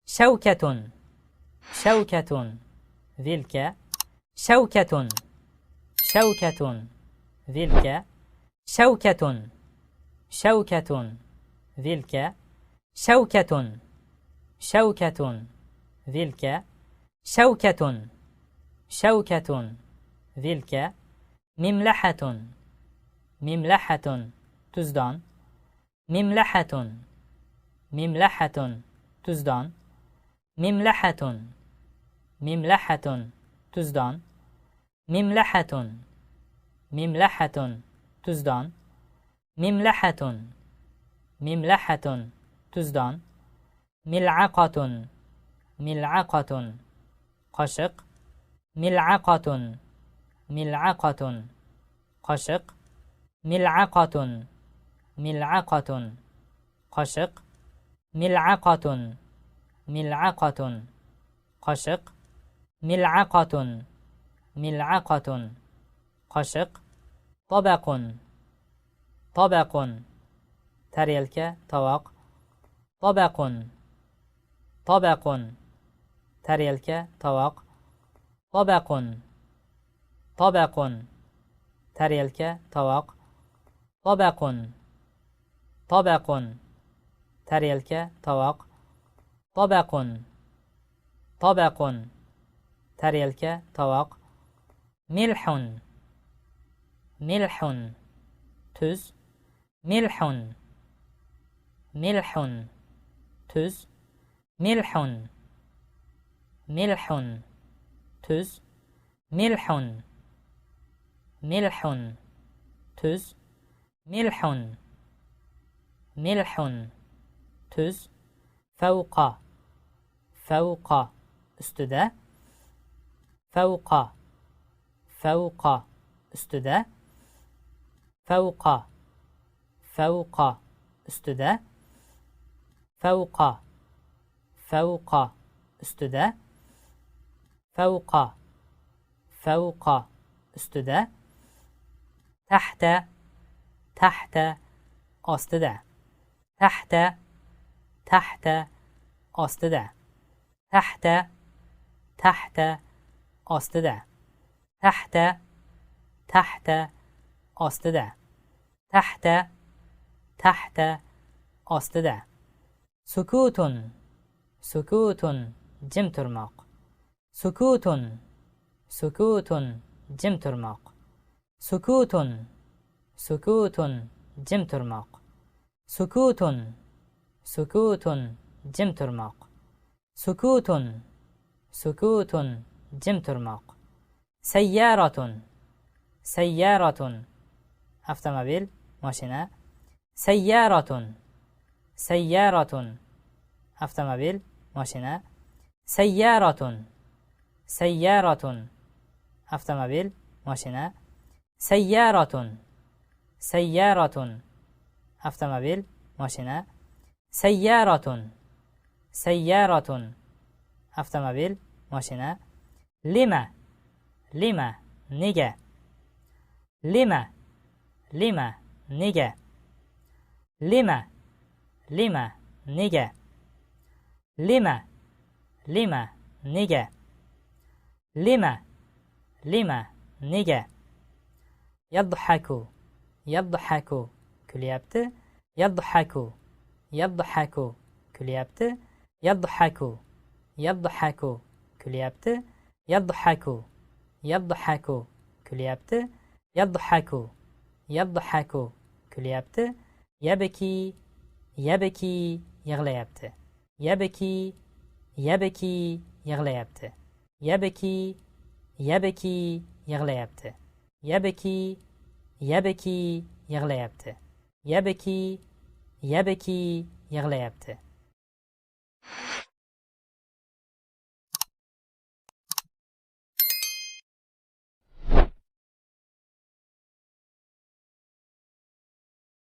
شوكة شوكة ذلك شوكة شوكة ذلك شوكة شوكة ذلك شوكة شوكة ذلك شوكة شوكة ذلك مملحة مملحة تزدان مملحة مملحة تزدان مملحة مملحة تزدان مملحة مملحة تزدان مملحة مملحة تزدان ملعقة ملعقة قشق ملعقة ملعقة قشق ملعقة ملعقة قشق ملعقة ملعقة قشق ملعقة ملعقة قشق طبق طبق تريلك طبق طبق طبق تريلك طبق طبق طبق تريلك طبق طبق طبق تريلك طبق طبق طبق تريلك طبق ملح ملح تز ملح ملح تز ملح ملح تز ملح ملح تز ملح ملح تز فوق فوق üstüde فوق فوق üstüde فوق فوق üstüde فوق فوق üstüde فوق فوق üstüde تحت تحت asteده تحت تحت asteده تحت تحت asteده تحت تحت asteده تحت تحت asteده سكوت سكوت jim turmoq سكوت سكوت jim turmoq سكوت سكوت jim turmoq سكوت سكوت jim turmoq سكوت سكوت jim turmoq سيارة سيارة avtomobil mashina سيارة سيارة avtomobil mashina سيارة سيارة avtomobil mashina سيارة سيارة avtomobil mashina سيارة سيارة avtomobil mashina لما لما nega لما لما nega لما لما nega لما لما nega لما لما nega يضحك يضحك كليابت يضحك يضحك كليابت يضحك يضحك كليابت يضحك يضحك كليابت يضحك يضحك كليابت يبكي يبكي يغليابت يبكي يبكي يغليابت يبكي يبكي يغليابت يبكي يبكي يغليابت يبكي يبكي يغليابت